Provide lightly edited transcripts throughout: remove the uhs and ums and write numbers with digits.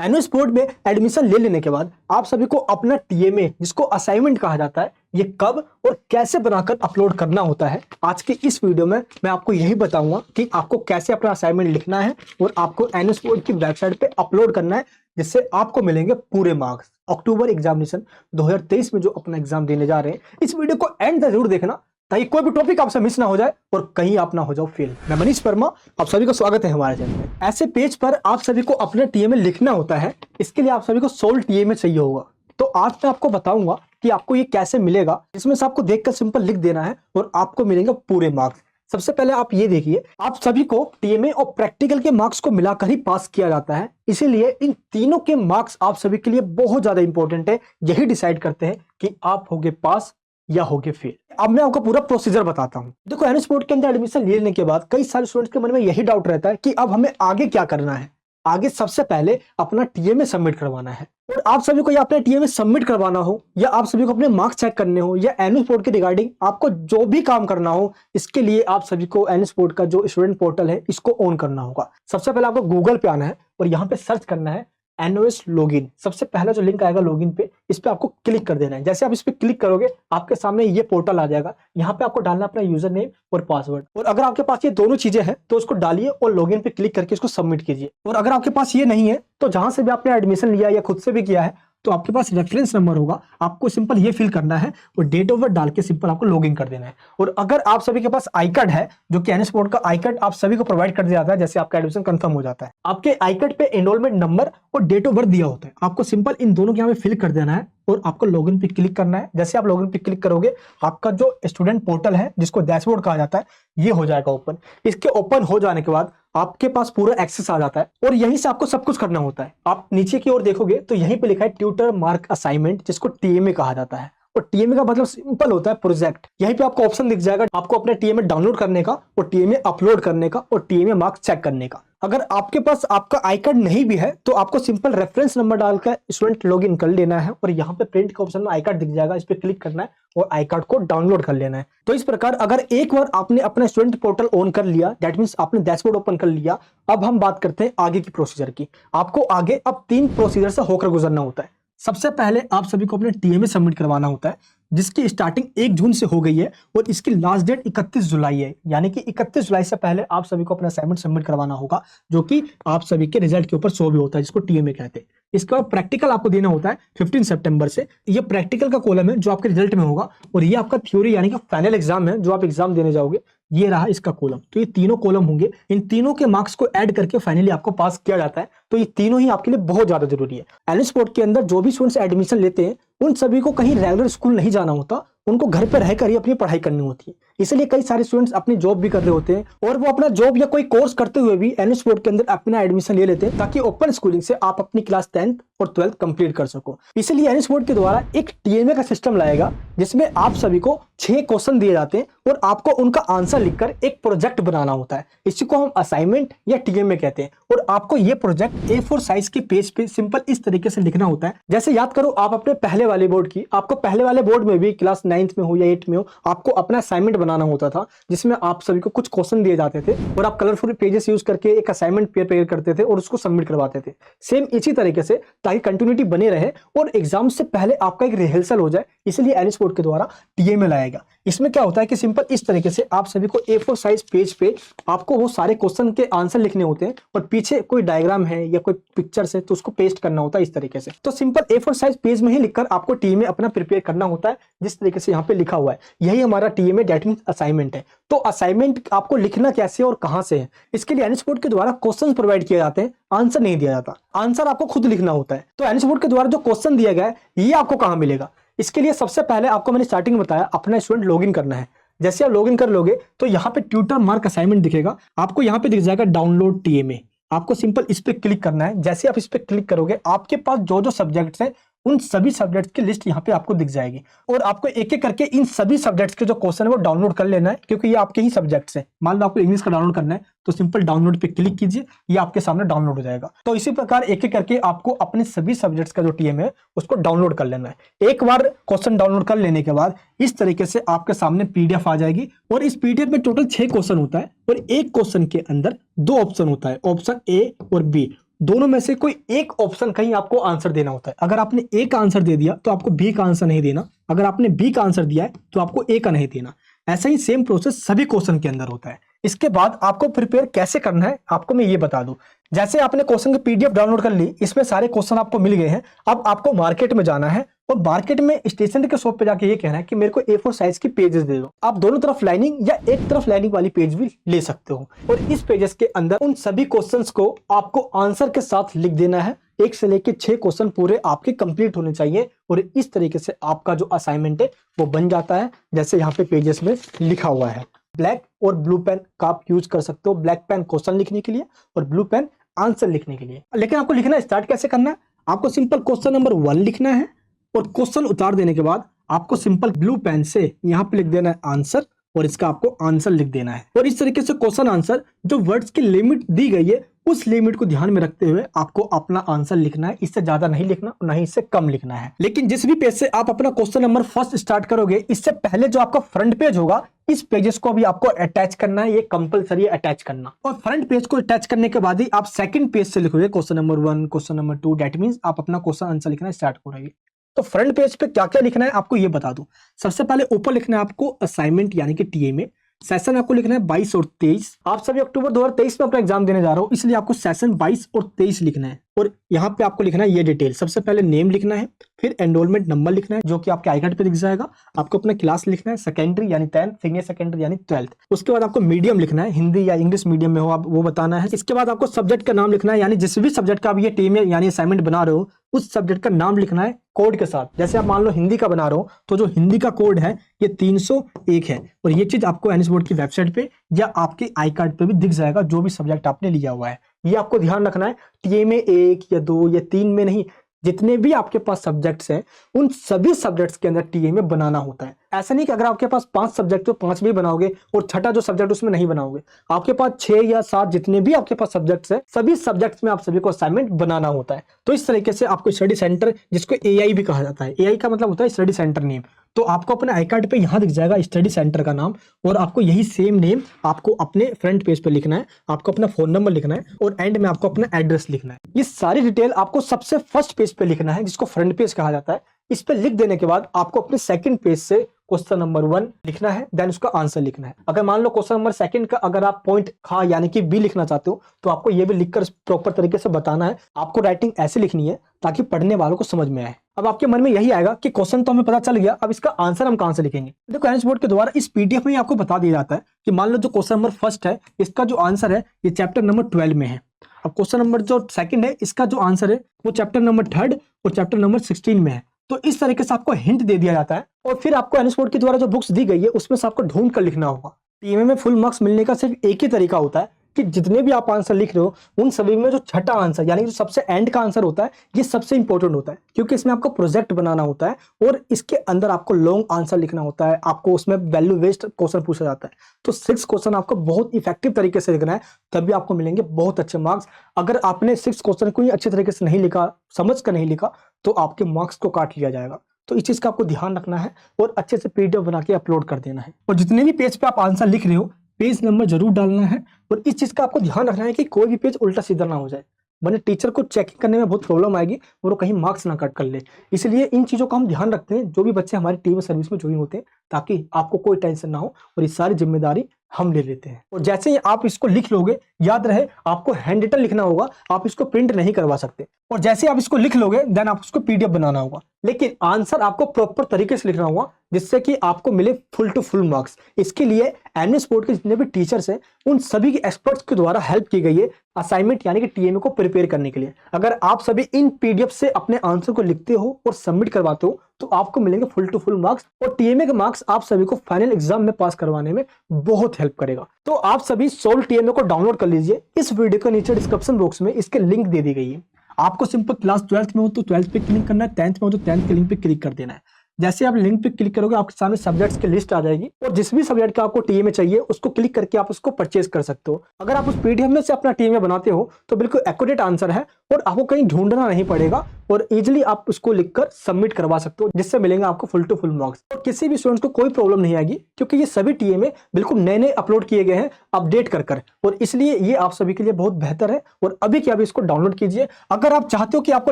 Annual sport में admission ले लेने के बाद आप सभी को अपना टीएमए जिसको असाइनमेंट कहा जाता है ये कब और कैसे बनाकर अपलोड करना होता है। आज की इस वीडियो में मैं आपको यही बताऊंगा कि आपको कैसे अपना असाइनमेंट लिखना है और आपको एनुअल स्पोर्ट की वेबसाइट पे अपलोड करना है, जिससे आपको मिलेंगे पूरे मार्क्स। अक्टूबर एग्जामिनेशन 2023 में जो अपना एग्जाम देने जा रहे हैं, इस वीडियो को एंड तक जरूर देखना ताकि कोई भी टॉपिक आपसे मिस ना हो जाए और कहीं आप ना हो जाओ फेल। मैं मनीष वर्मा, आप सभी का स्वागत है हमारे चैनल में। ऐसे पेज पर आप सभी को अपना टीएमए लिखना होता है। इसके लिए आप सभी को सोल टीएमए चाहिए होगा। तो आज मैं आपको बताऊंगा कि आपको ये कैसे मिलेगा। इसमें से आपको देखकर सिंपल लिख देना है और आपको मिलेंगे पूरे मार्क्स। सबसे पहले आप ये देखिए, आप सभी को टीएमए और प्रैक्टिकल के मार्क्स को मिलाकर ही पास किया जाता है, इसीलिए इन तीनों के मार्क्स आप सभी के लिए बहुत ज्यादा इंपॉर्टेंट है। यही डिसाइड करते हैं कि आप होगे पास या होगे फेल। अब मैं आपको पूरा प्रोसीजर बताता हूं। देखो, एनुअल स्पोर्ट के अंदर एडमिशन लेने के बाद कई सारे स्टूडेंट्स के मन में यही डाउट रहता है कि अब हमें आगे क्या करना है। आगे सबसे पहले अपना टीएमए सबमिट करवाना है और आप सभी को या अपना टीएमए सबमिट करवाना हो या आप सभी को अपने मार्क्स चेक करने हो या एनुअल स्पोर्ट के रिगार्डिंग आपको जो भी काम करना हो, इसके लिए आप सभी को एनुअल स्पोर्ट का जो स्टूडेंट पोर्टल है इसको ऑन करना होगा। सबसे पहले आपको गूगल पे आना है और यहाँ पे सर्च करना है एनओएस लॉगिन। सबसे पहला जो लिंक आएगा लॉगिन पे, इस पे आपको क्लिक कर देना है। जैसे आप इस पे क्लिक करोगे आपके सामने ये पोर्टल आ जाएगा। यहाँ पे आपको डालना अपना यूजर नेम और पासवर्ड, और अगर आपके पास ये दोनों चीजें हैं तो उसको डालिए और लॉगिन पे क्लिक करके इसको सबमिट कीजिए। और अगर आपके पास ये नहीं है तो जहां से भी आपने एडमिशन लिया या खुद से भी किया है तो आपके पास रेफरेंस नंबर होगा, आपको सिंपल ये फिल करना है और डेट ऑफ बर्थ डाल के सिंपल आपको लॉगिन कर देना है। और अगर आप सभी के पास आई कार्ड है, जो कि एनुअल स्पोर्ट का आई कार्ड आप सभी को प्रोवाइड कर दिया जाता है जैसे आपका एडमिशन कंफर्म हो जाता है, आपके आई कार्ड पे एनरोलमेंट नंबर और डेट ऑफ बर्थ दिया होता है। आपको सिंपल इन दोनों के यहाँ पे फिल कर देना है और आपको लॉगिन पे क्लिक करना है। जैसे आप लॉगिन पे क्लिक करोगे आपका जो स्टूडेंट पोर्टल है जिसको डैशबोर्ड कहा जाता है ये हो जाएगा ओपन। इसके ओपन हो जाने के बाद आपके पास पूरा एक्सेस आ जाता है और यहीं से आपको सब कुछ करना होता है। आप नीचे की ओर देखोगे तो यहीं पे लिखा है ट्यूटर मार्क असाइनमेंट, जिसको टीएमए कहा जाता है। और टीएमए का मतलब सिंपल होता है प्रोजेक्ट। यहीं पे आपको ऑप्शन दिख जाएगा आपको अपने टीएमए डाउनलोड करने का और टीएमए अपलोड करने का और टीएमए मार्क्स चेक करने का। अगर आपके पास आपका आई कार्ड नहीं भी है तो आपको सिंपल रेफरेंस नंबर डालकर स्टूडेंट लॉगिन कर लेना है और यहाँ पे प्रिंट के ऑप्शन में आई कार्ड दिख जाएगा, इस पे क्लिक करना है और आई कार्ड को डाउनलोड कर लेना है। तो इस प्रकार अगर एक बार आपने अपना स्टूडेंट पोर्टल ऑन कर लिया, दैट मींस आपने डैशबोर्ड ओपन कर लिया। अब हम बात करते हैं आगे की प्रोसीजर की। आपको आगे अब 3 प्रोसीजर से होकर गुजरना होता है। सबसे पहले आप सभी को अपने टीएमए सबमिट करवाना होता है, जिसकी स्टार्टिंग 1 जून से हो गई है और इसकी लास्ट डेट 31 जुलाई है। यानी कि 31 जुलाई से पहले आप सभी को अपना असाइनमेंट सबमिट करवाना होगा, जो कि आप सभी के रिजल्ट के ऊपर शो भी होता है, जिसको टीएमए कहते हैं। इसके बाद प्रैक्टिकल आपको देना होता है 15 सितंबर से। ये प्रैक्टिकल का कॉलम है जो आपके रिजल्ट में होगा और ये आपका थ्योरी यानी कि फाइनल एग्जाम है जो आप एग्जाम देने जाओगे। ये रहा इसका कॉलम। तो ये तीनों कॉलम होंगे, इन तीनों के मार्क्स को ऐड करके फाइनली आपको पास किया जाता है। तो ये तीनों ही आपके लिए बहुत ज्यादा जरूरी है। एनुअल स्पोर्ट के अंदर जो भी स्टूडेंट्स एडमिशन लेते हैं उन सभी को कहीं रेगुलर स्कूल नहीं जाना होता, उनको घर पे रहकर ही अपनी पढ़ाई करनी होती है। इसलिए कई सारे स्टूडेंट्स अपनी जॉब भी कर रहे होते हैं और वो अपना जॉब या कोई कोर्स करते हुए भी एनुअल स्पोर्ट के अंदर अपना एडमिशन ले लेते हैं, ताकि ओपन स्कूलिंग से आप अपनी क्लास 10th और 12th कंप्लीट कर सको। इसलिए एनुअल स्पोर्ट के द्वारा एक टीएमए का सिस्टम लाएगा जिसमें आप सभी को 6 क्वेश्चन दिए जाते हैं और आपको उनका आंसर लिखकर एक प्रोजेक्ट बनाना होता है। इसी को हम असाइनमेंट या टीएमए कहते हैं। और आपको ये प्रोजेक्ट A4 साइज के पेज पे सिंपल इस तरीके से लिखना होता है। जैसे याद करो आप अपने पहले वाले बोर्ड की, आपको पहले वाले बोर्ड में भी क्लास 9th में हो या 8th में हो, आपको अपना असाइनमेंट बनाना होता था जिसमें आप सभी को कुछ क्वेश्चन दिए जाते थे और आप कलरफुल पेजेस यूज करके एक असाइनमेंट प्रिपेयर करते थे और उसको सबमिट करवाते थे। सेम इसी तरीके से, ताकि कंटिन्यूटी बने रहे और एग्जाम से पहले आपका एक रिहर्सल हो जाए, इसलिए एनुअल स्पोर्ट के द्वारा टीएमए लाएगा। इसमें क्या होता है कि सिंपल इस तरीके से आप सभी को A4 साइज पेज पे आपको वो सारे क्वेश्चन के आंसर लिखने होते हैं और पीछे कोई डायग्राम है या कोई पिक्चर्स है तो उसको पेस्ट करना होता है इस तरीके से। तो सिंपल A4 साइज पेज में ही लिखकर आपको टीएमए अपना प्रिपेयर करना होता है, जिस तरीके से यहाँ पे लिखा हुआ है। यही हमारा टीएमए दैट मींस असाइनमेंट है। तो असाइनमेंट आपको लिखना कैसे और कहां से है, इसके लिए एनुअल स्पोर्ट के द्वारा क्वेश्चन प्रोवाइड किए जाते हैं, आंसर नहीं दिया जाता। आंसर आपको खुद लिखना होता है। तो एनुअल स्पोर्ट के द्वारा जो क्वेश्चन दिया गया है ये आपको कहां मिलेगा, इसके लिए सबसे पहले आपको मैंने स्टार्टिंग में बताया अपना स्टूडेंट लॉगिन करना है। जैसे आप लॉगिन कर लोगे तो यहाँ पे ट्यूटर मार्क असाइनमेंट दिखेगा, आपको यहाँ पे दिख जाएगा डाउनलोड टीएमए। आपको सिंपल इस पे क्लिक करना है। जैसे आप इस पे क्लिक करोगे आपके पास जो जो सब्जेक्ट्स हैं उन सभी सब्जेक्ट्स की लिस्ट यहाँ पे आपको दिख जाएगी और आपको एक एक करके इन सभी सब्जेक्ट्स के जो क्वेश्चन है वो डाउनलोड कर लेना है, क्योंकि ये आपके ही सब्जेक्ट्स हैं। मान लो आपको इंग्लिश का डाउनलोड करना है तो सिंपल डाउनलोड पे क्लिक कीजिए, ये आपके सामने डाउनलोड हो जाएगा। तो इसी प्रकार एक एक करके आपको अपने सभी सब्जेक्ट्स का जो टीएमए है उसको डाउनलोड कर लेना है। एक बार क्वेश्चन डाउनलोड कर लेने के बाद इस तरीके से आपके सामने पीडीएफ आ जाएगी और इस पीडीएफ में टोटल 6 क्वेश्चन होता है और एक क्वेश्चन के अंदर 2 ऑप्शन होता है, ऑप्शन ए और बी। दोनों में से कोई एक ऑप्शन कहीं आपको आंसर देना होता है। अगर आपने ए का आंसर दे दिया तो आपको बी का आंसर नहीं देना, अगर आपने बी का आंसर दिया है तो आपको ए का नहीं देना। ऐसा ही सेम प्रोसेस सभी क्वेश्चन के अंदर होता है। इसके बाद आपको प्रिपेयर कैसे करना है आपको मैं ये बता दूं। जैसे आपने क्वेश्चन की पीडीएफ डाउनलोड कर ली, इसमें सारे क्वेश्चन आपको मिल गए हैं। अब आपको मार्केट में जाना है और मार्केट में स्टेशनरी के शॉप पे जाके ये कहना है कि मेरे को A4 साइज की पेजेस दे दो। आप दोनों तरफ लाइनिंग या एक तरफ लाइनिंग वाली पेज भी ले सकते हो और इस पेजेस के अंदर उन सभी क्वेश्चंस को आपको आंसर के साथ लिख देना है। 1 से लेकर 6 क्वेश्चन पूरे आपके कंप्लीट होने चाहिए और इस तरीके से आपका जो असाइनमेंट है वो बन जाता है जैसे यहाँ पे पेजेस में लिखा हुआ है। ब्लैक और ब्लू पेन का आप यूज कर सकते हो, ब्लैक पेन क्वेश्चन लिखने के लिए और ब्लू पेन आंसर लिखने के लिए। लेकिन आपको लिखना स्टार्ट कैसे करना है, आपको सिंपल क्वेश्चन नंबर 1 लिखना है और क्वेश्चन उतार देने के बाद आपको सिंपल ब्लू पेन से यहाँ पे लिख देना है आंसर और इसका आपको आंसर लिख देना है। और इस तरीके से क्वेश्चन आंसर जो वर्ड्स की लिमिट दी गई है उस लिमिट को ध्यान में रखते हुए आपको अपना आंसर लिखना है। इससे ज्यादा नहीं लिखना और नहीं इससे कम लिखना है। लेकिन जिस भी पेज से आप अपना क्वेश्चन नंबर फर्स्ट स्टार्ट करोगे, इससे पहले जो आपका फ्रंट पेज होगा इस पेजेस को भी आपको अटैच करना है। ये कंपलसरी है अटैच करना। और फ्रंट पेज को अटैच करने के बाद ही आप सेकंड पेज से लिखोगे question number 1, question number 2। That means आप अपना क्वेश्चन आंसर लिखना स्टार्ट करोगे। तो फ्रंट पेज पे क्या क्या लिखना है आपको ये बता दूं। सबसे पहले ऊपर लिखना है आपको असाइनमेंट यानी कि टीएमए। सेशन आपको लिखना है 22 और 23। आप सभी अक्टूबर 2023 में अपना एग्जाम देने जा रहे हो, इसलिए आपको सेशन 22 और 23 लिखना है। और यहाँ पे आपको लिखना है ये डिटेल। सबसे पहले नेम लिखना है, फिर एनरोलमेंट नंबर लिखना है जो कि आपके आई कार्ड पे दिख जाएगा। आपको अपना क्लास लिखना है, सेकेंडरी यानी 10th, सीनियर सेकेंडरी यानी 12th। उसके बाद आपको मीडियम लिखना है, हिंदी या इंग्लिश मीडियम में हो आप वो बताना है। इसके बाद आपको सब्जेक्ट का नाम लिखना है, यानी जिस भी सब्जेक्ट का आप ये टीम यानी असाइनमेंट बना रहे हो उस सब्जेक्ट का नाम लिखना है कोड के साथ। जैसे आप मान लो हिंदी का बना रहे हो तो जो हिंदी का कोड है ये 301 है और ये चीज आपको एनएस बोर्ड की वेबसाइट पे या आपके आई कार्ड पे भी दिख जाएगा जो भी सब्जेक्ट आपने लिया हुआ है। ये आपको ध्यान रखना है। टीएमए 1 या 2 या 3 में नहीं, जितने भी आपके पास सब्जेक्ट्स हैं उन सभी सब्जेक्ट्स के अंदर टीएमए बनाना होता है। ऐसा नहीं कि अगर आपके पास 5 सब्जेक्ट तो 5 भी बनाओगे और छठा जो सब्जेक्ट उसमें नहीं बनाओगे। आपके पास 6 या 7 जितने भी आपके पास सब्जेक्ट्स हैं सभी सब्जेक्ट्स में आप सभी को असाइनमेंट बनाना होता है। तो इस तरीके से आपको स्टडी सेंटर, जिसको एआई भी कहा जाता है, एआई का मतलब होता है स्टडी सेंटर नेम, तो आपको अपने आई कार्ड पे यहाँ दिख जाएगा स्टडी सेंटर का नाम और आपको यही सेम नेम आपको अपने फ्रंट पेज पे लिखना है। आपको अपना फोन नंबर लिखना है और एंड में आपको अपना एड्रेस लिखना है। ये सारी डिटेल आपको सबसे फर्स्ट पेज पे लिखना है जिसको फ्रंट पेज कहा जाता है। इस पे लिख देने के बाद आपको अपने सेकंड पेज से क्वेश्चन नंबर 1 लिखना है, देन उसका आंसर लिखना है। अगर मान लो क्वेश्चन नंबर 2 का अगर आप पॉइंट खा यानी कि बी लिखना चाहते हो तो आपको ये भी लिखकर प्रॉपर तरीके से बताना है। आपको राइटिंग ऐसे लिखनी है ताकि पढ़ने वालों को समझ में आए। अब आपके मन में यही आएगा कि क्वेश्चन तो हमें पता चल गया, अब इसका आंसर हम कहां से लिखेंगे। देखो एनएस बोर्ड के द्वारा इस पीडीएफ में आपको बता दिया जाता है कि मान लो जो क्वेश्चन नंबर 1 है इसका जो आंसर है ये चैप्टर नंबर 12 में है। अब क्वेश्चन नंबर जो 2 है इसका जो आंसर है वो चैप्टर नंबर 3 और चैप्टर नंबर 16 में है। तो इस तरीके से आपको हिंट दे दिया जाता है और फिर आपको एनएस बोर्ड के द्वारा जो बुक्स दी गई है उसमें से आपको ढूंढ कर लिखना होगा। टीएमए में फुल मार्क्स मिलने का सिर्फ एक ही तरीका होता है कि जितने भी आप आंसर लिख रहे हो उन सभी में जो छठा आंसर यानी जो सबसे एंड का आंसर होता है ये सबसे इंपॉर्टेंट होता है, क्योंकि इसमें आपको प्रोजेक्ट बनाना होता है और इसके अंदर आपको लॉन्ग आंसर लिखना होता है। आपको उसमें वैल्यू बेस्ड क्वेश्चन पूछा जाता है। तो 6 क्वेश्चन आपको बहुत इफेक्टिव तरीके से लिखना है, तभी आपको मिलेंगे बहुत अच्छे मार्क्स। अगर आपने 6 क्वेश्चन को ही अच्छे तरीके से नहीं लिखा, समझ कर नहीं लिखा, तो आपके मार्क्स को काट लिया जाएगा। तो इस चीज का आपको ध्यान रखना है और अच्छे से पीडीएफ बना के अपलोड कर देना है। और जितने भी पेज पे आप आंसर लिख रहे हो पेज नंबर जरूर डालना है और इस चीज का आपको ध्यान रखना है कि कोई भी पेज उल्टा सीधा ना हो जाए, वरना टीचर को चेकिंग करने में बहुत प्रॉब्लम आएगी और वो कहीं मार्क्स ना कट कर ले। इसलिए इन चीजों का हम ध्यान रखते हैं जो भी बच्चे हमारी टीम सर्विस में ज्वाइन होते हैं, ताकि आपको कोई टेंशन ना हो और ये सारी जिम्मेदारी हम ले लेते हैं। और जैसे ही आप इसको लिख लोगे, याद रहे आपको हैंड रिटन लिखना होगा, आप इसको प्रिंट नहीं करवा सकते। और जैसे आप इसको लिख लोगे देन आप उसको पीडीएफ बनाना होगा, लेकिन आंसर आपको प्रॉपर तरीके से लिखना होगा जिससे कि आपको मिले फुल टू फुल मार्क्स। इसके लिए एनएस बोर्ड के जितने भी टीचर्स हैं उन सभी के एक्सपर्ट्स के द्वारा हेल्प की गई है असाइनमेंट यानी कि टीएमए को प्रिपेयर करने के लिए। अगर आप सभी इन पीडीएफ से अपने आंसर को लिखते हो और सबमिट करवाते हो तो आपको मिलेंगे फुल टू फुल मार्क्स और टीएमए के मार्क्स आप सभी को फाइनल एग्जाम में पास करवाने में बहुत हेल्प करेगा। तो आप सभी सोल्व टीएमए को डाउनलोड कर लीजिए। इस वीडियो के नीचे डिस्क्रिप्शन बॉक्स में इसके लिंक दे दी गई है। आपको सिंपल क्लास 12th में हो तो 12th पे क्लिक करना है, 10th में हो तो 10th के लिंक पे क्लिक कर देना है। जैसे आप लिंक पे क्लिक करोगे आपके सामने सब्जेक्ट्स की लिस्ट आ जाएगी और जिस भी सब्जेक्ट का आपको टीएमए चाहिए उसको क्लिक करके आप उसको परचेज कर सकते हो। अगर आप उस पीडीएफ में से अपना टीएमए बनाते हो तो बिल्कुल एक्यूरेट आंसर है और आपको कहीं ढूंढना नहीं पड़ेगा और इजीली आप उसको लिखकर सबमिट करवा सकते हो, जिससे मिलेंगे आपको फुल टू फुल मार्क्स और किसी भी स्टूडेंट को कोई प्रॉब्लम नहीं आएगी क्योंकि ये सभी टीएमए बिल्कुल नए नए अपलोड किए गए हैं अपडेट कर और इसलिए ये आप सभी के लिए बहुत बेहतर है। और अभी के अभी इसको डाउनलोड कीजिए। अगर आप चाहते हो कि आपको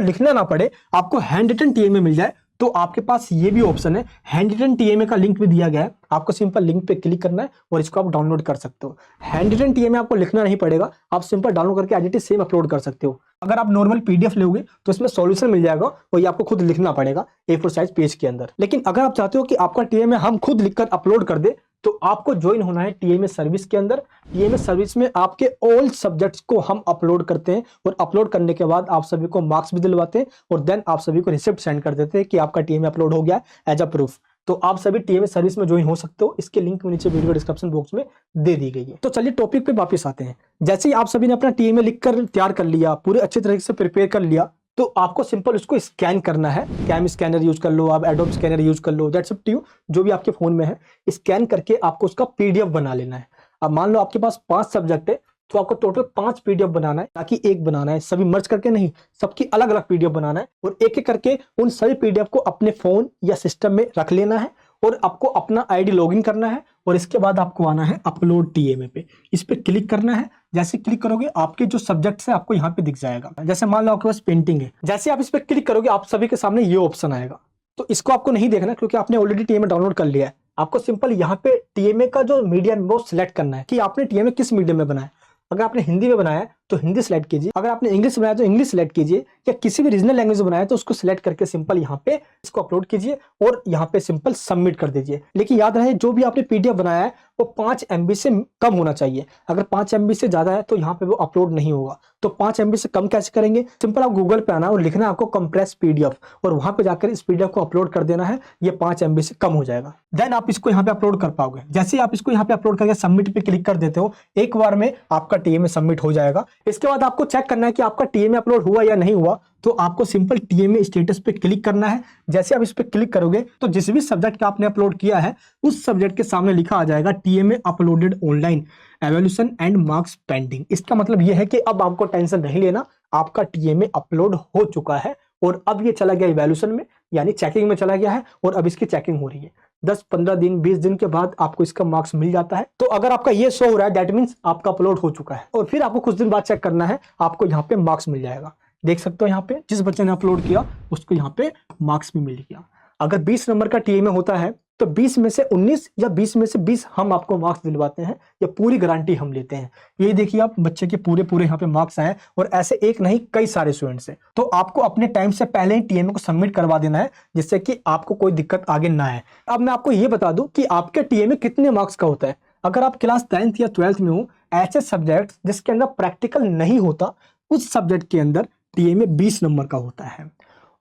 लिखना ना पड़े, आपको हैंड रिटन टीएमए मिल जाए, तो आपके पास ये भी ऑप्शन है, हैंड रिटन टीएमए का लिंक भी दिया गया है। आपको सिंपल लिंक पे क्लिक करना है और इसको आप डाउनलोड कर सकते हो। हैंड रिटन टीएमए आपको लिखना नहीं पड़ेगा, आप सिंपल डाउनलोड करके as it is same upload कर सकते हो। अगर आप नॉर्मल पीडीएफ लोगे तो इसमें सॉल्यूशन मिल जाएगा और ये आपको खुद लिखना पड़ेगा A4 साइज पेज के अंदर। लेकिन अगर आप चाहते हो कि आपका टीएमए हम खुद लिखकर अपलोड कर दे तो आपको ज्वाइन होना है टीएमए सर्विस के अंदर। टीएमए सर्विस में आपके ऑल सब्जेक्ट्स को हम अपलोड करते हैं और अपलोड करने के बाद आप सभी को मार्क्स भी दिलवाते हैं और देन आप सभी को रिसिप्ट सेंड कर देते हैं कि आपका टीएमए अपलोड हो गया एज अ प्रूफ। तो आप सभी टीएमए सर्विस में ज्वाइन हो सकते हो। इसके लिंक नीचे वीडियो डिस्क्रिप्शन बॉक्स में दे दी गई है। तो चलिए टॉपिक पे वापस आते हैं। जैसे ही आप सभी ने अपना टीएमए लिखकर तैयार कर लिया, पूरे अच्छे तरीके से प्रिपेयर कर लिया, तो आपको सिंपल उसको स्कैन करना है। कैम स्कैनर यूज कर लो, आप एडोब स्कैनर यूज कर लो, दैट्स अप टू यू, जो भी आपके फोन में है। स्कैन करके आपको उसका पीडीएफ बना लेना है। अब मान लो आपके पास 5 सब्जेक्ट है तो आपको टोटल 5 पीडीएफ बनाना है, ताकि एक बनाना है, सभी मर्ज करके नहीं, सबकी अलग अलग पीडीएफ बनाना है और एक एक करके उन सभी पीडीएफ को अपने फोन या सिस्टम में रख लेना है और आपको अपना आईडी लॉगिन करना है और इसके बाद आपको आना है अपलोड टीएमए पे। इस पे क्लिक करना है। जैसे क्लिक करोगे आपके जो सब्जेक्ट्स है आपको यहाँ पे दिख जाएगा। जैसे मान लो आपके पास पेंटिंग है, जैसे आप इस पे क्लिक करोगे आप सभी के सामने ये ऑप्शन आएगा। तो इसको आपको नहीं देखना क्योंकि आपने ऑलरेडी टीएमए डाउनलोड कर लिया है। आपको सिंपल यहाँ पे टीएमए का जो मीडियम वो सिलेक्ट करना है कि आपने टीएमए किस मीडियम में बनाया। अगर आपने हिंदी में बनाया तो हिंदी सेलेक्ट कीजिए, अगर आपने इंग्लिश बनाया तो इंग्लिश सेलेक्ट कीजिए, या किसी भी रीजनल लैंग्वेज में बनाया तो उसको सिलेक्ट करके सिंपल यहाँ पे इसको अपलोड कीजिए और यहाँ पे सिंपल सबमिट कर दीजिए। लेकिन याद रहे जो भी आपने पीडीएफ बनाया है वो 5 MB से कम होना चाहिए। अगर 5 MB से ज्यादा है तो यहाँ पे वो अपलोड नहीं होगा। तो 5 MB से कम कैसे करेंगे? सिंपल आप गूगल पे आना और लिखना है आपको कंप्रेस पीडीएफ और वहां पे जाकर इस पीडीएफ को अपलोड कर देना है। ये 5 MB से कम हो जाएगा, देन आप इसको यहाँ पे अपलोड कर पाओगे। जैसे ही आप इसको यहाँ पे अपलोड करके सबमिट पे क्लिक कर देते हो, एक बार में आपका टीएमए सबमिट हो जाएगा। इसके बाद आपको चेक करना है कि आपका टीएमए अपलोड हुआ या नहीं हुआ। तो आपको सिंपल टीएमए स्टेटस पे क्लिक करना है। जैसे आप इस पे क्लिक करोगे तो जिस भी सब्जेक्ट का आपने अपलोड किया है उस सब्जेक्ट के सामने लिखा आ जाएगा TMA uploaded online, evolution and marks pending. इसका मतलब यह है कि अब आपको टेंशन नहीं लेना, आपका टीएमए अपलोड हो चुका है और अब ये चला गया इवैल्यूएशन में, यानी चेकिंग में चला गया है और अब इसकी चेकिंग हो रही है। 10-15 दिन 20 दिन के बाद आपको इसका मार्क्स मिल जाता है। तो अगर आपका ये शो हो रहा है दैट मीन्स आपका अपलोड हो चुका है और फिर आपको कुछ दिन बाद चेक करना है, आपको यहाँ पे मार्क्स मिल जाएगा। देख सकते हो यहाँ पे जिस बच्चे ने अपलोड किया उसको यहाँ पे मार्क्स भी मिल गया। अगर 20 नंबर का टीएमए होता है तो 20 में से 19 या 20 में से 20 हम आपको मार्क्स दिलवाते हैं, या पूरी गारंटी हम लेते हैं। ये देखिए आप बच्चे के पूरे यहाँ पे मार्क्स आए और ऐसे एक नहीं कई सारे स्टूडेंट्स हैं। तो आपको अपने टाइम से पहले ही टीएमए को सबमिट करवा देना है जिससे कि आपको कोई दिक्कत आगे ना आए। अब मैं आपको ये बता दूं कि आपके टीएमए कितने मार्क्स का होता है। अगर आप क्लास 10th या 12th में हो, ऐसे सब्जेक्ट जिसके अंदर प्रैक्टिकल नहीं होता उस सब्जेक्ट के अंदर टीएमए 20 नंबर का होता है।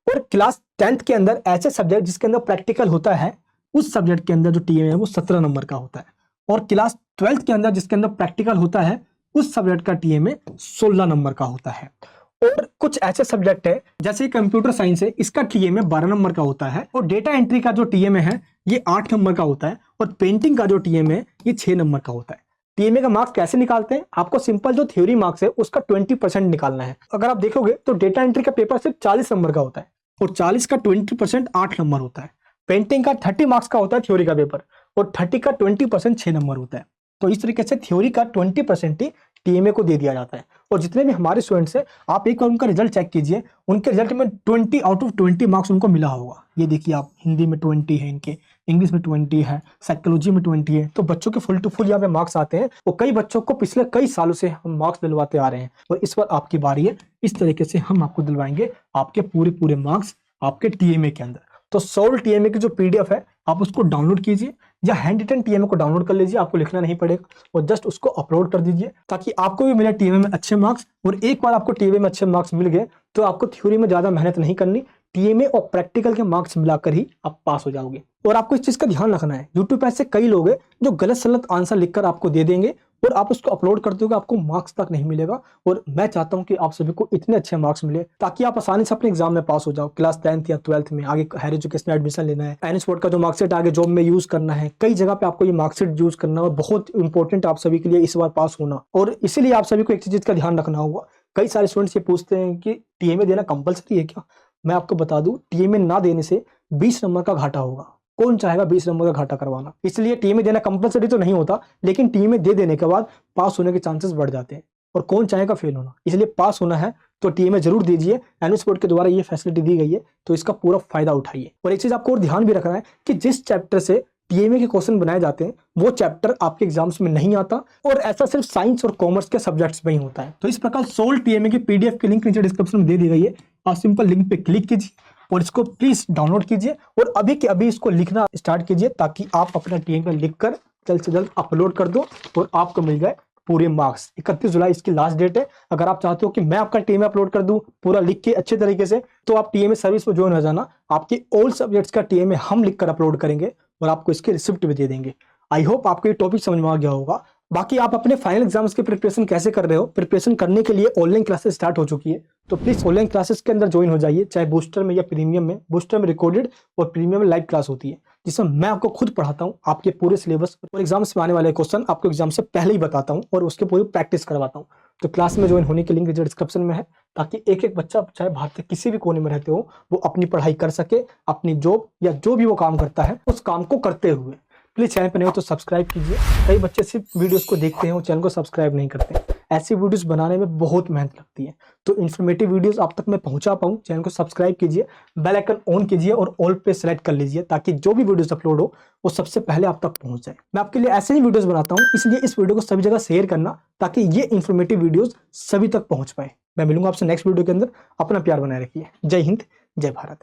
और क्लास 10th के अंदर ऐसे सब्जेक्ट जिसके अंदर प्रैक्टिकल होता है उस सब्जेक्ट के अंदर जो टीएमए है वो 17 नंबर का होता है। और क्लास 12th के अंदर जिसके अंदर प्रैक्टिकल होता है उस सब्जेक्ट का टीएमए 16 नंबर का होता है। और कुछ ऐसे सब्जेक्ट है जैसे कंप्यूटर साइंस है, इसका टीएमए 12 नंबर का होता है। और डेटा एंट्री का जो टीएमए है ये 8 नंबर का होता है। और पेंटिंग का जो टीएमए है ये 6 नंबर का होता है। टीएमए का मार्क्स कैसे निकालते हैं? आपको सिंपल जो थ्योरी मार्क्स है उसका 20% निकालना है। अगर आप देखोगे तो डेटा एंट्री का पेपर सिर्फ 40 नंबर का होता है और 40 का 20% 8 नंबर होता है। पेंटिंग का 30 मार्क्स का होता है थ्योरी का पेपर और 30 का 20% 6 नंबर होता है। तो इस तरीके से थ्योरी का 20% ही टीएमए को दे दिया जाता है। और जितने भी हमारे स्टूडेंट्स हैं आप एक बार उनका रिजल्ट चेक कीजिए, उनके रिजल्ट में 20 आउट ऑफ 20 मार्क्स उनको मिला होगा। ये देखिए आप, हिंदी में 20 है इनके, इंग्लिश में 20 है, साइकोलॉजी में 20 है। तो बच्चों के फुल टू फुल यहाँ पे मार्क्स आते हैं और कई बच्चों को पिछले कई सालों से हम मार्क्स दिलवाते आ रहे हैं और इस बार आपकी बारी है। इस तरीके से हम आपको दिलवाएंगे आपके पूरे मार्क्स आपके टीएमए के अंदर। तो सोल टीएमए की जो पीडीएफ है आप उसको डाउनलोड कीजिए या हैंड रिटन टीएमए को डाउनलोड कर लीजिए, आपको लिखना नहीं पड़ेगा और जस्ट उसको अपलोड कर दीजिए ताकि आपको भी मिले टीएमए में अच्छे मार्क्स। और एक बार आपको टीएमए में अच्छे मार्क्स मिल गए तो आपको थ्योरी में ज्यादा मेहनत नहीं करनी, टीएमए और प्रैक्टिकल के मार्क्स मिलाकर ही आप पास हो जाओगे। और आपको इस चीज का ध्यान रखना है, यूट्यूब पे ऐसे कई लोग हैं जो गलत सलत आंसर लिखकर आपको दे देंगे और आप उसको अपलोड करते हो आपको मार्क्स तक नहीं मिलेगा। और मैं चाहता हूं कि आप सभी को इतने अच्छे मार्क्स मिले ताकि आप आसानी से अपने एग्जाम में पास हो जाओ। क्लास 10th या 12th में आगे हायर एजुकेशन में एडमिशन लेना है, एन स्पोर्ट का जो मार्कशीट आगे जॉब में यूज करना है, कई जगह पे आपको ये मार्कशीट यूज करना है। बहुत इंपॉर्टेंट आप सभी के लिए इस बार पास होना। और इसीलिए आप सभी को एक चीज का ध्यान रखना होगा। कई सारे स्टूडेंट्स ये पूछते हैं कि टीएमए देना कंपलसरी है क्या। मैं आपको बता दूं, टीएमए ना देने से 20 नंबर का घाटा होगा। कौन चाहेगा 20 नंबर का घाटा करवाना। इसलिए टीएमए देना कंपलसरी तो नहीं होता, लेकिन टीएमए दे देने के बाद पास होने के चांसेस बढ़ जाते हैं। और कौन चाहेगा फेल होना। इसलिए पास होना है तो टीएमए जरूर दीजिए। एन स्पोर्ट के द्वारा ये फैसिलिटी दी गई है, तो इसका पूरा फायदा उठाइए। और एक चीज आपको और ध्यान भी रखना है कि जिस चैप्टर से टीएमए के क्वेश्चन बनाए जाते हैं वो चैप्टर आपके एग्जाम्स में नहीं आता, और ऐसा सिर्फ साइंस और कॉमर्स के सब्जेक्ट्स में ही होता है। तो इस प्रकार सोल टीएमए की पीडीएफ की लिंक नीचे डिस्क्रिप्शन में दे दी गई है। आप सिंपल लिंक पे क्लिक कीजिए और इसको प्लीज डाउनलोड कीजिए और अभी के अभी इसको लिखना स्टार्ट कीजिए, ताकि आप अपना टीएमए लिखकर जल्द से जल्द अपलोड कर दो और आपको मिल जाए पूरे मार्क्स। 31 जुलाई इसकी लास्ट डेट है। अगर आप चाहते हो कि मैं आपका टीएमए अपलोड कर दूं पूरा लिख के अच्छे तरीके से, तो आप टीएमए सर्विस में ज्वाइन हो जाना। आपके ऑल सब्जेक्ट्स का टीएमए हम लिखकर अपलोड करेंगे और आपको इसके रिसिप्ट भी दे देंगे। आई होप आपको ये टॉपिक समझ में आ गया होगा। बाकी आप अपने फाइनल एग्जाम्स की प्रिपरेशन कैसे कर रहे हो, प्रिपरेशन करने के लिए ऑनलाइन क्लासेस स्टार्ट हो चुकी है, तो प्लीज ऑनलाइन क्लासेस के अंदर ज्वाइन हो जाइए, चाहे बूस्टर में या प्रीमियम में। बूस्टर में रिकॉर्डेड और प्रीमियम में लाइव क्लास होती है, जिसमें मैं आपको खुद पढ़ाता हूँ। आपके पूरे सिलेबस और एग्जाम्स में आने वाले क्वेश्चन आपको एग्जाम से पहले ही बताता हूँ और उसके पूरी प्रैक्टिस करवाता हूँ। तो क्लास में ज्वाइन होने की लिंक डिस्क्रिप्शन में है, ताकि एक एक बच्चा चाहे भारत के किसी भी कोने में रहते हो वो अपनी पढ़ाई कर सके, अपनी जॉब या जो भी वो काम करता है उस काम को करते हुए। प्लीज चैनल पर नहीं हो तो सब्सक्राइब कीजिए। कई बच्चे सिर्फ वीडियोस को देखते हैं और चैनल को सब्सक्राइब नहीं करते। ऐसी वीडियोस बनाने में बहुत मेहनत लगती है, तो इन्फॉर्मेटिव वीडियोस आप तक मैं पहुंचा पाऊं, चैनल को सब्सक्राइब कीजिए, बेल आइकन ऑन कीजिए और ऑल पे सेलेक्ट कर लीजिए, ताकि जो भी वीडियोस अपलोड हो वो सबसे पहले आप तक पहुंच जाए। मैं आपके लिए ऐसे ही वीडियोस बनाता हूं, इसलिए इस वीडियो को सभी जगह शेयर करना, ताकि ये इन्फॉर्मेटिव वीडियोस सभी तक पहुंच पाए। मैं मिलूंगा आपसे नेक्स्ट वीडियो के अंदर। अपना प्यार बनाए रखिए। जय हिंद, जय भारत।